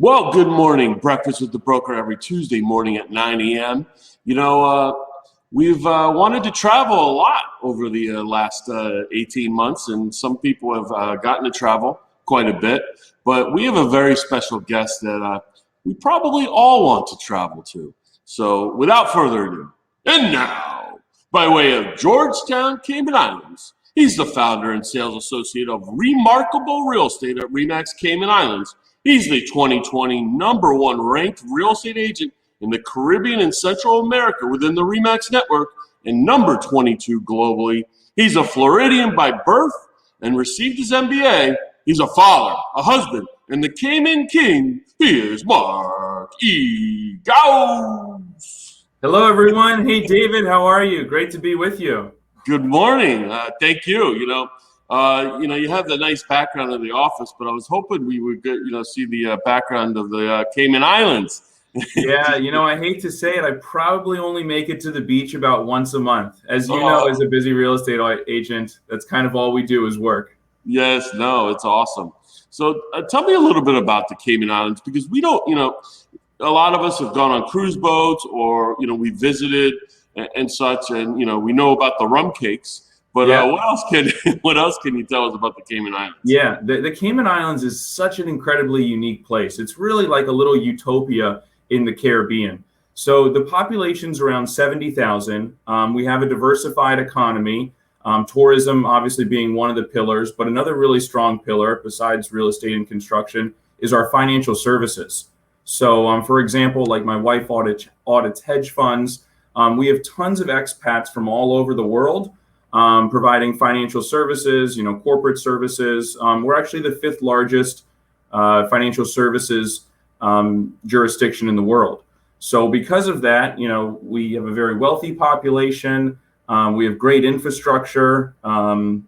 Well, good morning. Breakfast with the broker every Tuesday morning at 9 a.m. We've wanted to travel a lot over the last 18 months, and some people have gotten to travel quite a bit. But we have a very special guest that we probably all want to travel to. So without further ado, and now, by way of Georgetown, Cayman Islands, he's the founder and sales associate of Remarkable Real Estate at RE/MAX Cayman Islands. He's the 2020 #1 ranked real estate agent in the Caribbean and Central America within the RE/MAX network and number 22 globally. He's a Floridian by birth and received his MBA. He's a father, a husband, and the Cayman King. He is Mark Gaus. Hello, everyone. Hey, David, how are you? Great to be with you. Good morning. Thank you. You have the nice background of the office, but I was hoping we would get, see the background of the Cayman Islands. Yeah, I hate to say it, I probably only make it to the beach about once a month. As you know, as a busy real estate agent, that's kind of all we do is work. Yes, no, it's awesome. So tell me a little bit about the Cayman Islands, because we don't, a lot of us have gone on cruise boats or, we visited and such, and, we know about the rum cakes. But yeah. What else can you tell us about the Cayman Islands? Yeah, the Cayman Islands is such an incredibly unique place. It's really like a little utopia in the Caribbean. So the population's around 70,000. We have a diversified economy, tourism obviously being one of the pillars, but another really strong pillar besides real estate and construction is our financial services. So for example, like my wife audits hedge funds. We have tons of expats from all over the world. Providing financial services, corporate services. We're actually the 5th largest financial services jurisdiction in the world. So because of that, we have a very wealthy population. We have great infrastructure,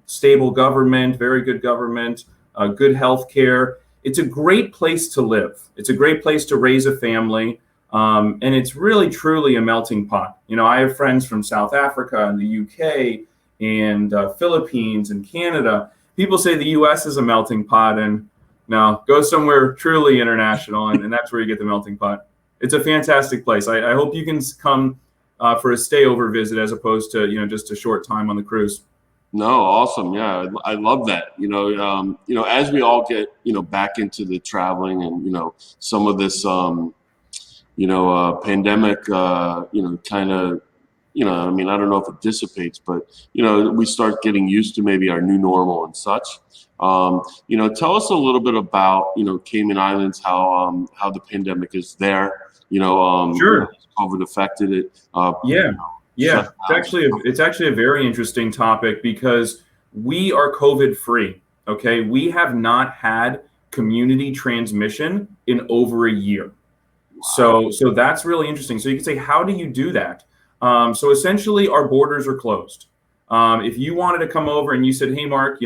stable government, very good government, good health care. It's a great place to live. It's a great place to raise a family. And it's really, truly a melting pot. I have friends from South Africa and the UK and Philippines and Canada. People say the U.S. is a melting pot, and no, go somewhere truly international, and that's where you get the melting pot. It's a fantastic place. I hope you can come for a stayover visit as opposed to just a short time on the cruise. No, awesome. Yeah, I love that. As we all get back into the traveling and some of this pandemic kind of. I don't know if it dissipates, but, we start getting used to maybe our new normal and such. Tell us a little bit about, Cayman Islands, how the pandemic is there, Sure. COVID affected it. Yeah. It's actually a very interesting topic because we are COVID free. Okay. We have not had community transmission in over a year. Wow. So that's really interesting. So you can say, how do you do that? So essentially our borders are closed. If you wanted to come over and you said, hey, Mark,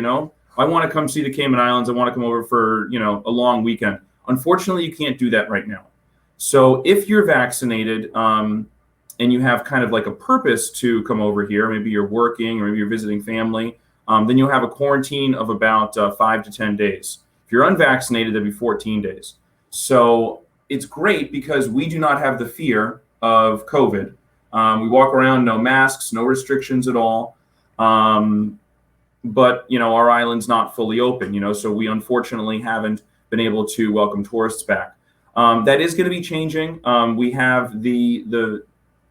I want to come see the Cayman Islands. I want to come over for, a long weekend. Unfortunately, you can't do that right now. So if you're vaccinated and you have kind of like a purpose to come over here, maybe you're working or maybe you're visiting family, then you'll have a quarantine of about 5 to 10 days. If you're unvaccinated, that'd be 14 days. So it's great because we do not have the fear of COVID. We walk around, no masks, no restrictions at all. But, our island's not fully open, so we unfortunately haven't been able to welcome tourists back. That is going to be changing. We have the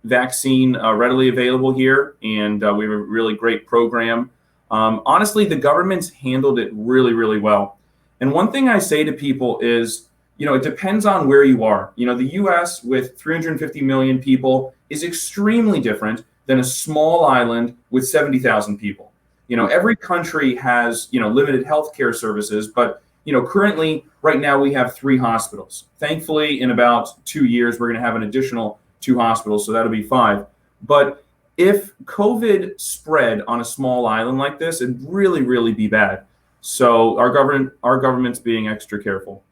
vaccine readily available here, and we have a really great program. Honestly, the government's handled it really, really well. And one thing I say to people is, it depends on where you are. The U.S. with 350 million people is extremely different than a small island with 70,000 people. Every country has, limited healthcare services, but, currently right now we have 3 hospitals. Thankfully, in about 2 years, we're going to have an additional 2 hospitals. So that'll be 5. But if COVID spread on a small island like this, it'd really, really be bad. So our government's being extra careful.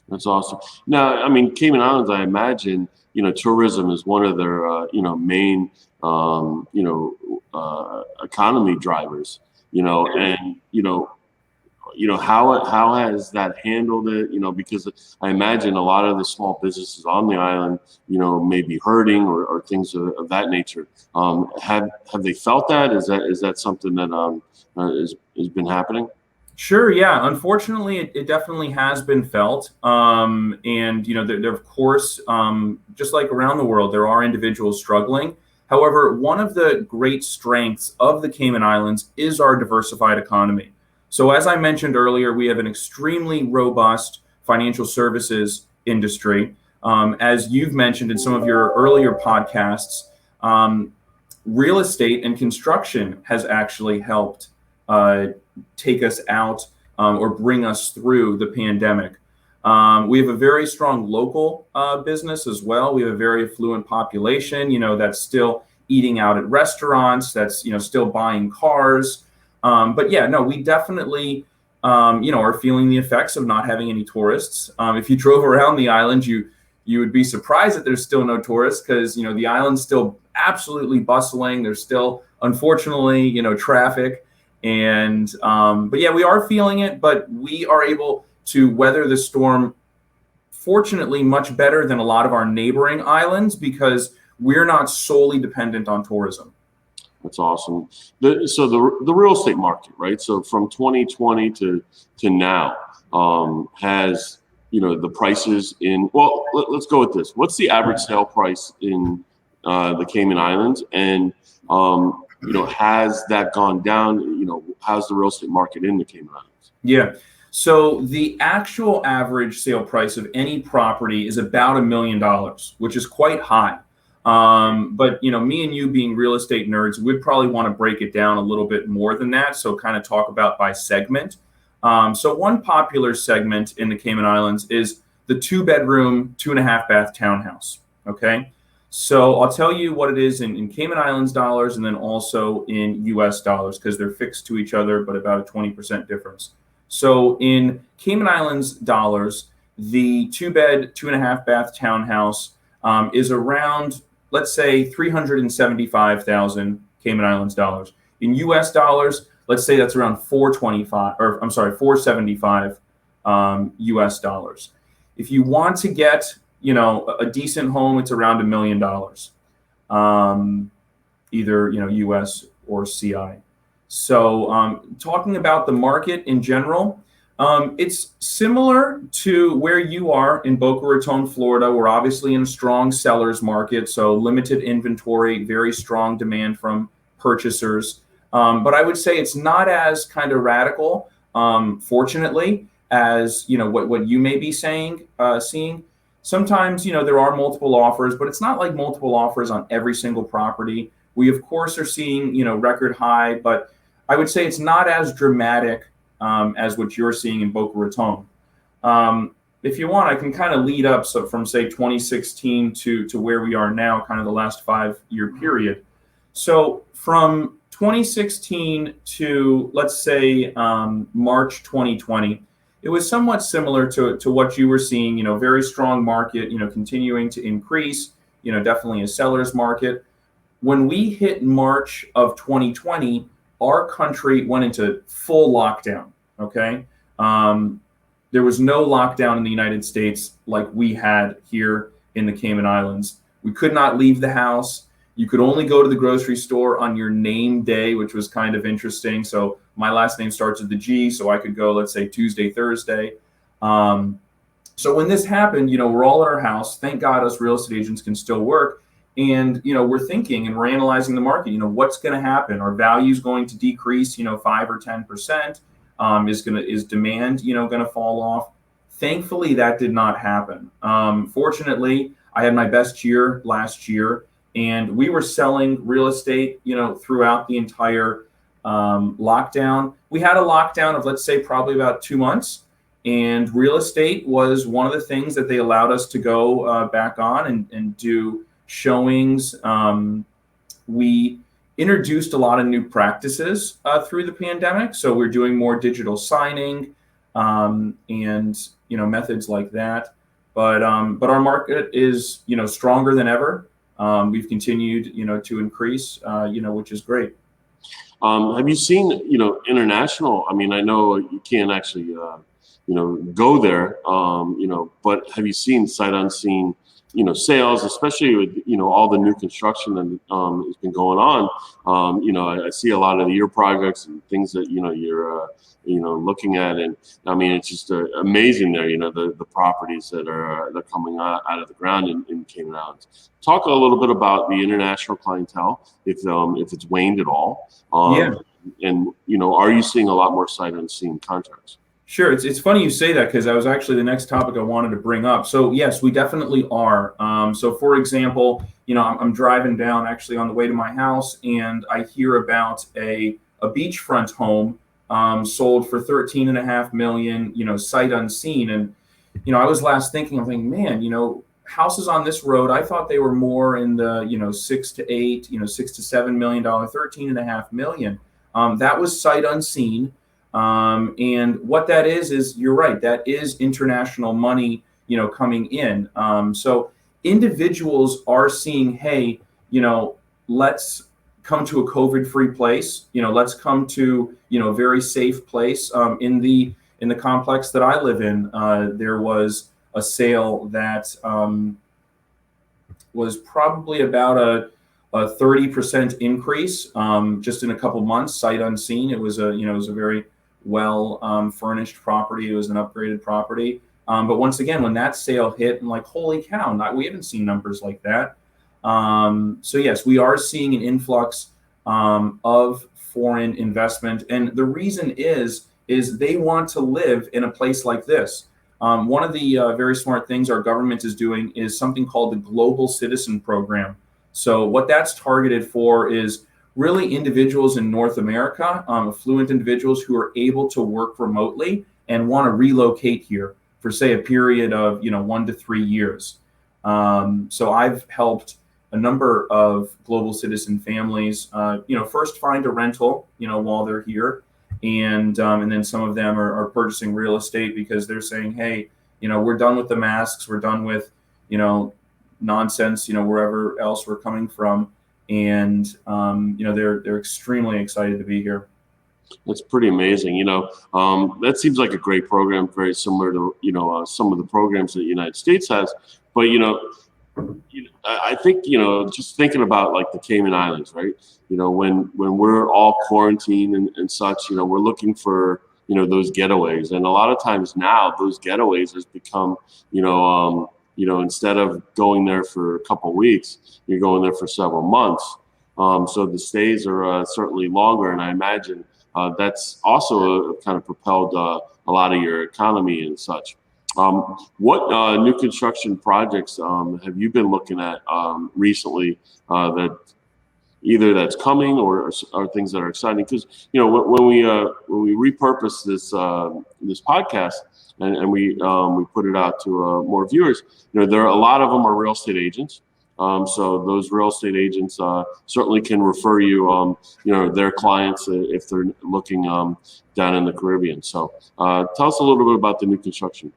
That's awesome. Now, Cayman Islands, I imagine, tourism is one of their, main, economy drivers, and, how has that handled it? Because I imagine a lot of the small businesses on the island, may be hurting or things of that nature. Have they felt that? Is that something that has been happening? Sure. Yeah. Unfortunately, it definitely has been felt. And there of course, just like around the world, there are individuals struggling. However, one of the great strengths of the Cayman Islands is our diversified economy. So, as I mentioned earlier, we have an extremely robust financial services industry. As you've mentioned in some of your earlier podcasts, real estate and construction has actually helped take us out or bring us through the pandemic. We have a very strong local business as well. We have a very affluent population, that's still eating out at restaurants, that's, still buying cars. But yeah, no, we definitely, are feeling the effects of not having any tourists. If you drove around the island, you would be surprised that there's still no tourists because, the island's still absolutely bustling. There's still, unfortunately, traffic. And but yeah, we are feeling it, but we are able to weather the storm, fortunately, much better than a lot of our neighboring islands because we're not solely dependent on tourism. That's awesome. So the real estate market, right? So from 2020 to now, has the prices in. Well, let's go with this. What's the average sale price in the Cayman Islands, and has that gone down? How's the real estate market in the Cayman Islands? Yeah. So the actual average sale price of any property is about $1 million, which is quite high. But me and you being real estate nerds, we'd probably want to break it down a little bit more than that. So kind of talk about by segment. So one popular segment in the Cayman Islands is the 2-bedroom, 2.5-bath townhouse. Okay. So I'll tell you what it is in Cayman Islands dollars and then also in US dollars because they're fixed to each other, but about a 20% difference. So in Cayman Islands dollars, the 2-bed, 2.5-bath townhouse is around, let's say, 375,000 Cayman Islands dollars. In US dollars, let's say that's around 475 US dollars. If you want to get a decent home, it's around $1 million, either US or CI. So talking about the market in general, it's similar to where you are in Boca Raton, Florida. We're obviously in a strong seller's market, so limited inventory, very strong demand from purchasers. But I would say it's not as kind of radical, fortunately, as what you may be seeing. Sometimes, there are multiple offers, but it's not like multiple offers on every single property. We, of course, are seeing, record high, but I would say it's not as dramatic as what you're seeing in Boca Raton. If you want, I can kind of lead up from, say, 2016 to where we are now, kind of the last 5-year period. So from 2016 to, let's say, March 2020, it was somewhat similar to what you were seeing, very strong market, continuing to increase, definitely a seller's market. When we hit March of 2020, our country went into full lockdown, okay? There was no lockdown in the United States like we had here in the Cayman Islands. We could not leave the house. You could only go to the grocery store on your name day, which was kind of interesting. So my last name starts with the G, so I could go, let's say, Tuesday, Thursday. So when this happened, we're all at our house. Thank God us real estate agents can still work. And, we're thinking and we're analyzing the market, what's going to happen? Are values going to decrease, 5 or 10%? Is demand, going to fall off? Thankfully, that did not happen. Fortunately, I had my best year last year. And we were selling real estate, throughout the entire lockdown. We had a lockdown of, let's say, probably about 2 months. And real estate was one of the things that they allowed us to go back on and do showings. We introduced a lot of new practices through the pandemic. So we're doing more digital signing and, methods like that. But our market is, stronger than ever. We've continued, to increase, which is great. Have you seen, international? I mean, I know you can't actually, go there, but have you seen sight unseen, sales, especially with, all the new construction that has been going on? I see a lot of your projects and things that, you're, looking at. And I mean, it's just amazing there, the properties that are they're coming out of the ground in Cayman Islands. Talk a little bit about the international clientele, if it's waned at all. Yeah. And, are you seeing a lot more sight unseen contracts? Sure. It's funny you say that, because that was actually the next topic I wanted to bring up. So yes, we definitely are. So for example, I'm driving down actually on the way to my house, and I hear about a beachfront home sold for 13.5 million, sight unseen. And, I was last thinking, I'm thinking, man, houses on this road, I thought they were more in the, $6 to $7 million, 13.5 million. That was sight unseen. And what that is you're right, that is international money, coming in. So individuals are seeing, hey, let's come to a COVID-free place. Let's come to, a very safe place. In the complex that I live in, there was a sale that was probably about a 30% increase just in a couple months, sight unseen. It was a very well furnished property. It was an upgraded property. But once again, when that sale hit, I'm like, holy cow, we haven't seen numbers like that. So yes, we are seeing an influx of foreign investment. And the reason is they want to live in a place like this. One of the very smart things our government is doing is something called the Global Citizen Program. So what that's targeted for is really individuals in North America, affluent individuals who are able to work remotely and want to relocate here for, say, a period of 1 to 3 years. So I've helped a number of global citizen families, first find a rental, while they're here, and then some of them are purchasing real estate because they're saying, hey, we're done with the masks, we're done with nonsense, wherever else we're coming from. And they're extremely excited to be here. That's pretty amazing. That seems like a great program, very similar to some of the programs that the United States has. But I think just thinking about like the Cayman Islands, right? When we're all quarantined and such, we're looking for those getaways, and a lot of times now those getaways has become instead of going there for a couple of weeks, you're going there for several months. So the stays are certainly longer, and I imagine that's also kind of propelled a lot of your economy and such. What new construction projects have you been looking at recently that either that's coming or things that are exciting? Because when we repurpose this podcast and we put it out to more viewers, there are a lot of them are real estate agents. So those real estate agents certainly can refer you, their clients if they're looking down in the Caribbean. So tell us a little bit about the new construction.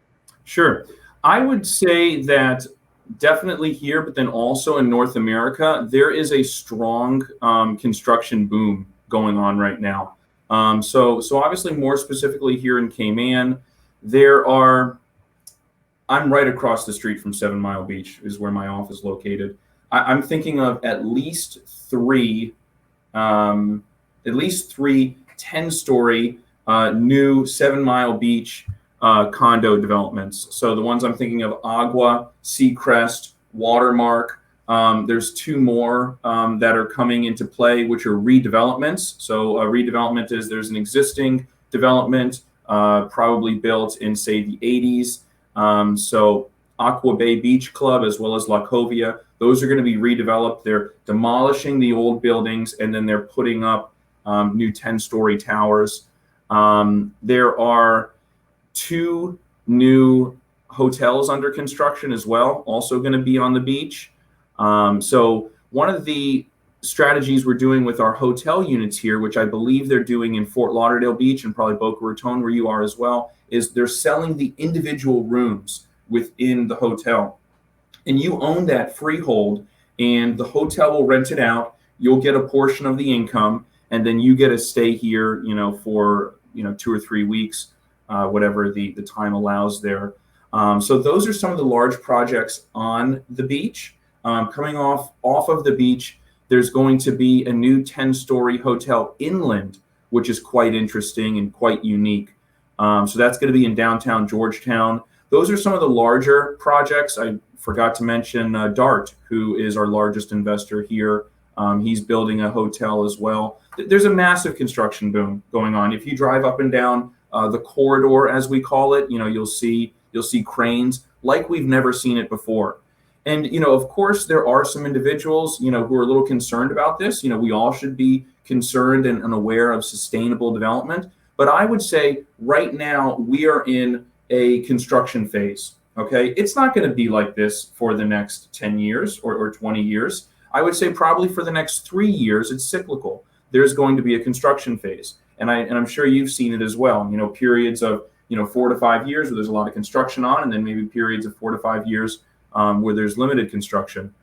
Sure. I would say that definitely here, but then also in North America, there is a strong construction boom going on right now. So obviously more specifically here in Cayman, I'm right across the street from 7 Mile Beach is where my office is located. I'm thinking of at least three 10-story new 7 Mile Beach condo developments. So the ones I'm thinking of: Agua, Seacrest, Watermark. There's 2 more that are coming into play, which are redevelopments. So a redevelopment is there's an existing development probably built in, say, the 80s. So Aqua Bay Beach Club as well as La Covia, those are going to be redeveloped. They're demolishing the old buildings and then they're putting up new 10-story towers. There are 2 new hotels under construction as well, also going to be on the beach. So one of the strategies we're doing with our hotel units here, which I believe they're doing in Fort Lauderdale Beach and probably Boca Raton where you are as well, is they're selling the individual rooms within the hotel. And you own that freehold and the hotel will rent it out. You'll get a portion of the income. and then you get to stay here, for 2 or 3 weeks, whatever the time allows there. So those are some of the large projects on the beach. Coming off of the beach, there's going to be a new 10-story hotel inland, which is quite interesting and quite unique. So that's going to be in downtown Georgetown. Those are some of the larger projects. I forgot to mention Dart, who is our largest investor here. He's building a hotel as well. There's a massive construction boom going on. If you drive up and down the corridor, as we call it, you'll see cranes like we've never seen it before. And of course, there are some individuals who are a little concerned about this. We all should be concerned and aware of sustainable development. But I would say right now we are in a construction phase. Okay, it's not going to be like this for the next 10 years or 20 years. I would say probably for the next 3 years, it's cyclical. There's going to be a construction phase. And I'm sure you've seen it as well. Periods of 4 to 5 years where there's a lot of construction on, and then maybe periods of 4 to 5 years where there's limited construction.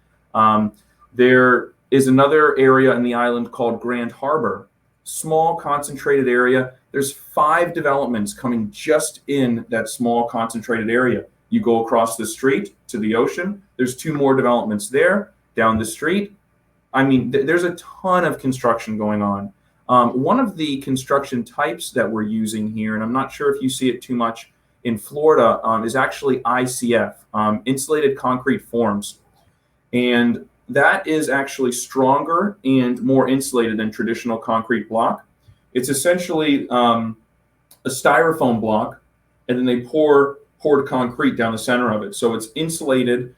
There is another area in the island called Grand Harbor, small concentrated area. There's 5 developments coming just in that small concentrated area. You go across the street to the ocean. There's 2 more developments there. Down the street, there's a ton of construction going on. One of the construction types that we're using here, and I'm not sure if you see it too much in Florida, is actually ICF, insulated concrete forms. And that is actually stronger and more insulated than traditional concrete block. It's essentially a styrofoam block, and then they poured concrete down the center of it. So it's insulated,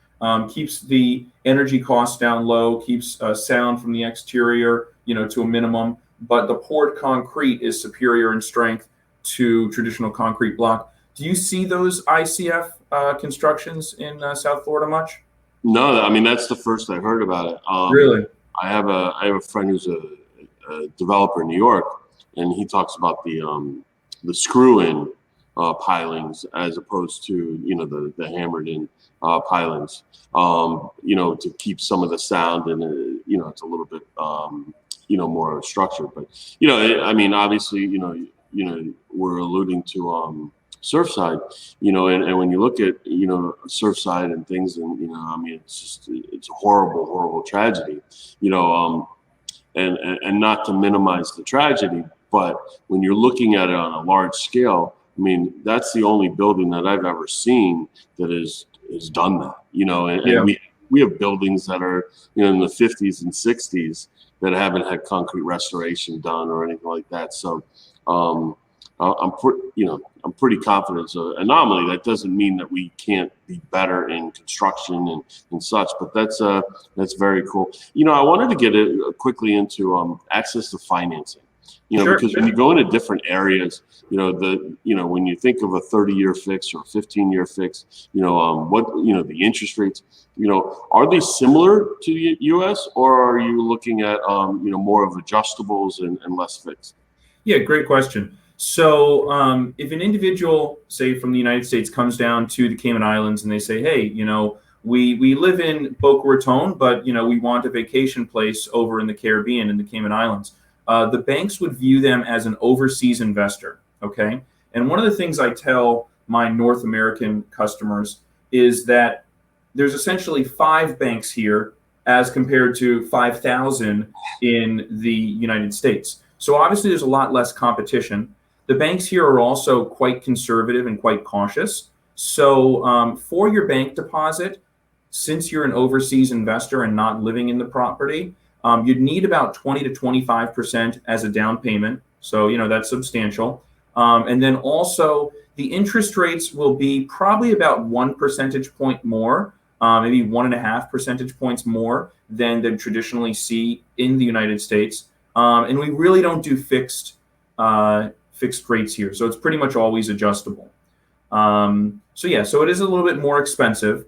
keeps the energy costs down low, keeps sound from the exterior, to a minimum. But the poured concrete is superior in strength to traditional concrete block. Do you see those ICF constructions in South Florida much? No, that's the first I heard about it. Really? I have a friend who's a developer in New York, and he talks about the screw-in pilings as opposed to the hammered-in pilings. To keep some of the sound, and it's a little bit more structured. But obviously we're alluding to Surfside, and when you look at Surfside and things, and it's a horrible tragedy, and not to minimize the tragedy, but when you're looking at it on a large scale, that's the only building that I've ever seen that has done that, and we have buildings that are in the 50s and 60s that haven't had concrete restoration done or anything like that. So I'm pretty confident it's an anomaly. That doesn't mean that we can't be better in construction and such, but that's very cool. I wanted to get quickly into access to financing. Sure, because when you go into different areas, when you think of a 30-year fix or a 15-year fix, the interest rates, are they similar to the U.S. or are you looking at, more of adjustables and less fixed? Yeah, great question. So if an individual, say from the United States, comes down to the Cayman Islands and they say, hey, we live in Boca Raton, but, we want a vacation place over in the Caribbean, in the Cayman Islands. The banks would view them as an overseas investor, okay? And one of the things I tell my North American customers is that there's essentially 5 banks here as compared to 5,000 in the United States. So obviously there's a lot less competition. The banks here are also quite conservative and quite cautious. So for your bank deposit, since you're an overseas investor and not living in the property, you'd need about 20 to 25% as a down payment. So, that's substantial. And then also the interest rates will be probably about 1 percentage point more, maybe 1.5 percentage points more than they traditionally see in the United States. And we really don't do fixed rates here. So it's pretty much always adjustable. So it is a little bit more expensive.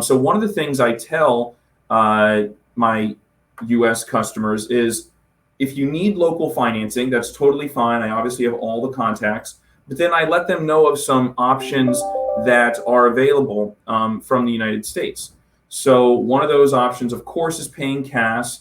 So one of the things I tell my U.S. customers is if you need local financing, that's totally fine. I obviously have all the contacts, but then I let them know of some options that are available from the United States. So one of those options, of course, is paying cash.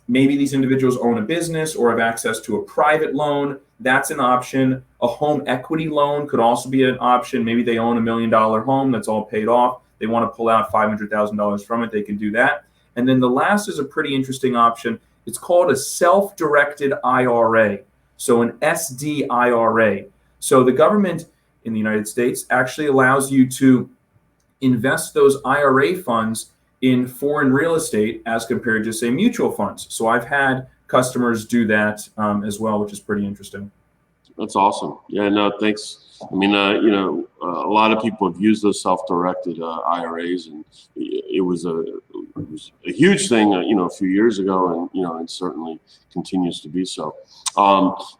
Maybe these individuals own a business or have access to a private loan. That's an option. A home equity loan could also be an option. Maybe they own $1 million home that's all paid off. They want to pull out $500,000 from it. They can do that. And then the last is a pretty interesting option. It's called a self-directed IRA. So an SDIRA. So the government in the United States actually allows you to invest those IRA funds in foreign real estate as compared to, say, mutual funds. So I've had customers do that as well, which is pretty interesting. That's awesome. Yeah, no, thanks. I mean, a lot of people have used those self-directed IRAs, and it was a huge thing, a few years ago, and and certainly continues to be so.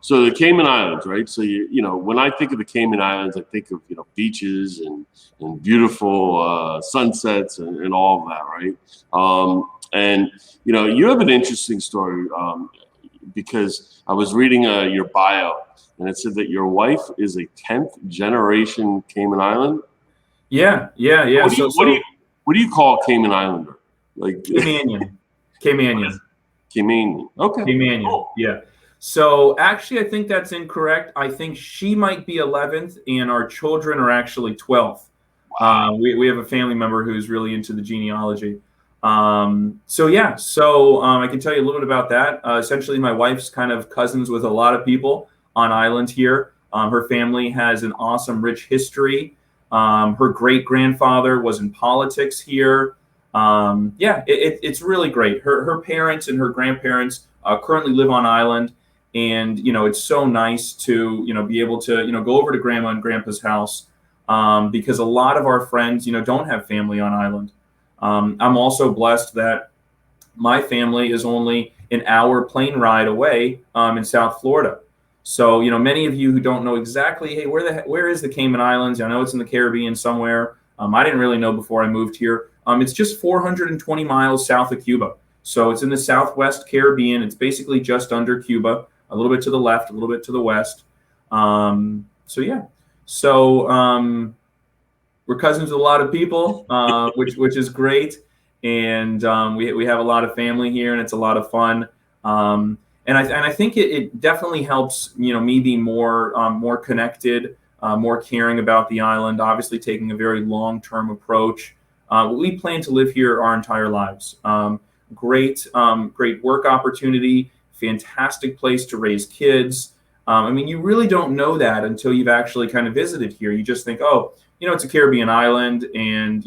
So the Cayman Islands, right? So when I think of the Cayman Islands, I think of beaches and beautiful sunsets and all of that, right? And you have an interesting story because I was reading your bio. And it said that your wife is a 10th generation Cayman Island. Yeah. What do you call Cayman Islander? Like Caymanian. Caymanian. Okay. Caymanian. Cool. Yeah. So actually, I think that's incorrect. I think she might be 11th, and our children are actually 12th. Wow. We have a family member who's really into the genealogy. So I can tell you a little bit about that. Essentially, my wife's kind of cousins with a lot of people on island here. Her family has an awesome, rich history. Her great-grandfather was in politics here. It's really great. Her parents and her grandparents currently live on island, and it's so nice to be able to go over to grandma and grandpa's house because a lot of our friends don't have family on island. I'm also blessed that my family is only an hour plane ride away in South Florida. So, many of you who don't know exactly, hey, where is the Cayman Islands? I know it's in the Caribbean somewhere. I didn't really know before I moved here. It's just 420 miles south of Cuba. So it's in the Southwest Caribbean. It's basically just under Cuba, a little bit to the left, a little bit to the west. We're cousins with a lot of people, which is great. And we have a lot of family here, and it's a lot of fun. And I think it definitely helps, me be more connected, more caring about the island, obviously taking a very long-term approach. We plan to live here our entire lives. Great work opportunity, fantastic place to raise kids. You really don't know that until you've actually kind of visited here. You just think, oh, it's a Caribbean island, and,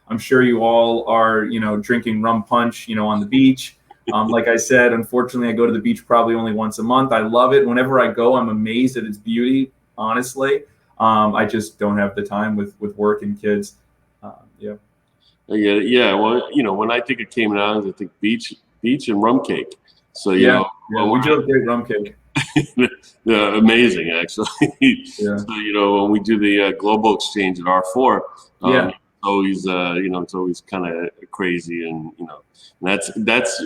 I'm sure you all are, drinking rum punch, on the beach. Like I said, unfortunately, I go to the beach probably only once a month. I love it. Whenever I go, I'm amazed at its beauty, honestly. I just don't have the time with work and kids. Yeah. Well, when I think of Cayman Islands, I think beach and rum cake. So, we do have great rum cake. Yeah, amazing, actually. Yeah. So, when we do the global exchange at R4, it's always kind of crazy, and that's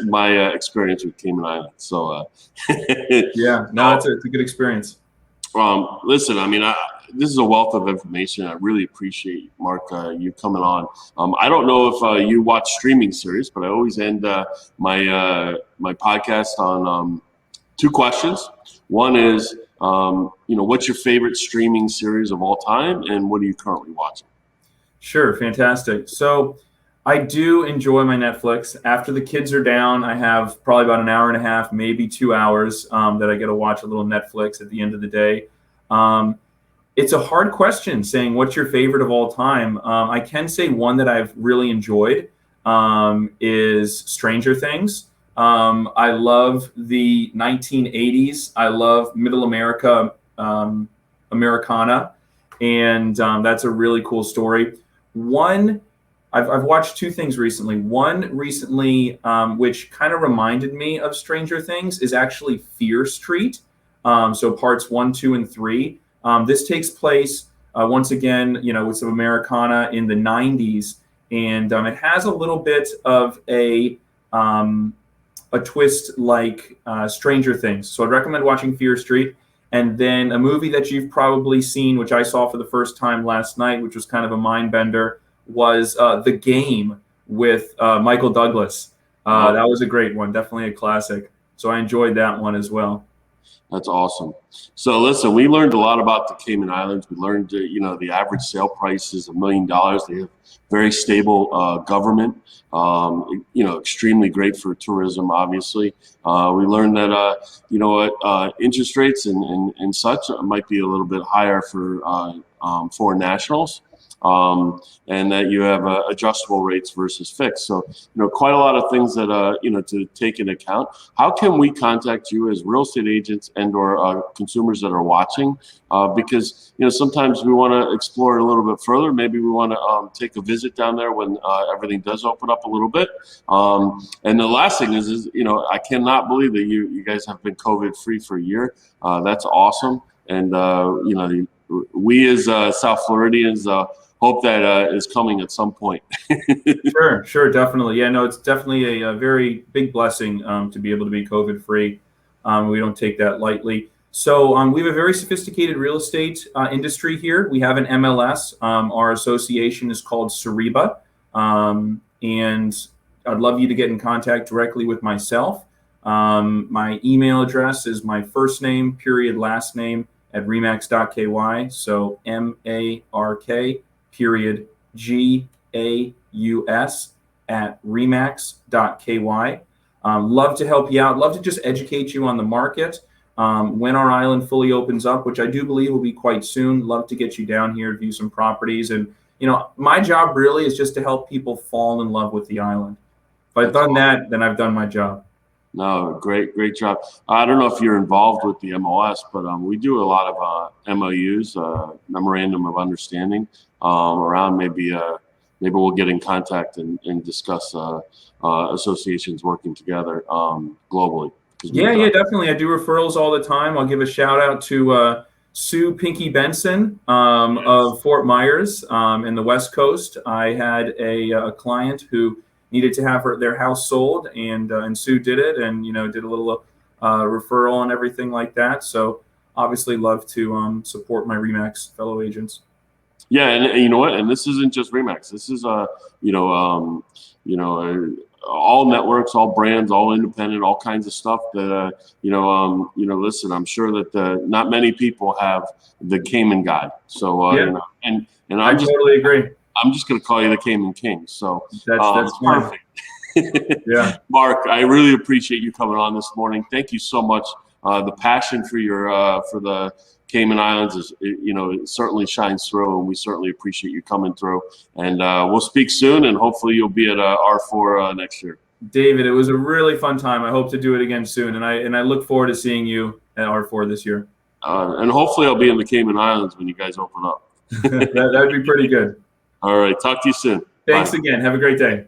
my experience with Cayman Islands. So it's a good experience. Listen, this is a wealth of information. I really appreciate, Mark, you coming on. I don't know if you watch streaming series, but I always end my podcast on 2 questions. One is, what's your favorite streaming series of all time, and what are you currently watching? Sure. Fantastic. So I do enjoy my Netflix. After the kids are down, I have probably about an hour and a half, maybe 2 hours that I get to watch a little Netflix at the end of the day. It's a hard question saying what's your favorite of all time. I can say one that I've really enjoyed is Stranger Things. I love the 1980s. I love Middle America, Americana. And that's a really cool story. I've watched 2 things recently. One recently, which kind of reminded me of Stranger Things, is actually Fear Street. So parts 1, 2, and 3. This takes place once again, with some Americana in the 90s, and it has a little bit of a twist like Stranger Things. So I'd recommend watching Fear Street. And then a movie that you've probably seen, which I saw for the first time last night, which was kind of a mind bender, was The Game with Michael Douglas. That was a great one, definitely a classic. So I enjoyed that one as well. That's awesome. So listen, we learned a lot about the Cayman Islands. We learned, the average sale price is $1 million. They have very stable government, extremely great for tourism, obviously. We learned that, interest rates and such might be a little bit higher for foreign nationals. And that you have adjustable rates versus fixed. So, quite a lot of things that, to take into account. How can we contact you as real estate agents and or consumers that are watching? Because, sometimes we want to explore it a little bit further. Maybe we want to take a visit down there when everything does open up a little bit. And the last thing is, I cannot believe that you guys have been COVID free for a year. That's awesome. And, we as South Floridians, hope that is coming at some point. Sure, definitely. Yeah, no, it's definitely a very big blessing to be able to be COVID free. We don't take that lightly. So we have a very sophisticated real estate industry here. We have an MLS. Our association is called Serle. And I'd love you to get in contact directly with myself. My email address is my first name, period, last name at remax.ky. So MARK, period, GAUS at remax.ky. Love to help you out. Love to just educate you on the market. When our island fully opens up, which I do believe will be quite soon, love to get you down here to view some properties. And, my job really is just to help people fall in love with the island. If I've done that, then I've done my job. No, great job. I don't know if you're involved with the MLS, but we do a lot of MOUs, memorandum of understanding, around maybe we'll get in contact and discuss associations working together globally. Yeah, definitely. I do referrals all the time. I'll give a shout out to Sue Pinky Benson of Fort Myers in the West Coast. I had a client who needed to have their house sold, and Sue did it, and did a little referral and everything like that. So obviously, love to support my Remax fellow agents. Yeah, and you know what? And this isn't just Remax. This is all networks, all brands, all independent, all kinds of stuff that listen, I'm sure that not many people have the Cayman guide. So and I totally agree. I'm just going to call you the Cayman King. So that's perfect. Yeah, Mark, I really appreciate you coming on this morning. Thank you so much. The passion for for the Cayman Islands is, it certainly shines through, and we certainly appreciate you coming through. And we'll speak soon, and hopefully you'll be at R4 next year. David, it was a really fun time. I hope to do it again soon, and I look forward to seeing you at R4 this year. And hopefully I'll be in the Cayman Islands when you guys open up. That'd be pretty good. All right. Talk to you soon. Thanks Bye. again. Have a great day.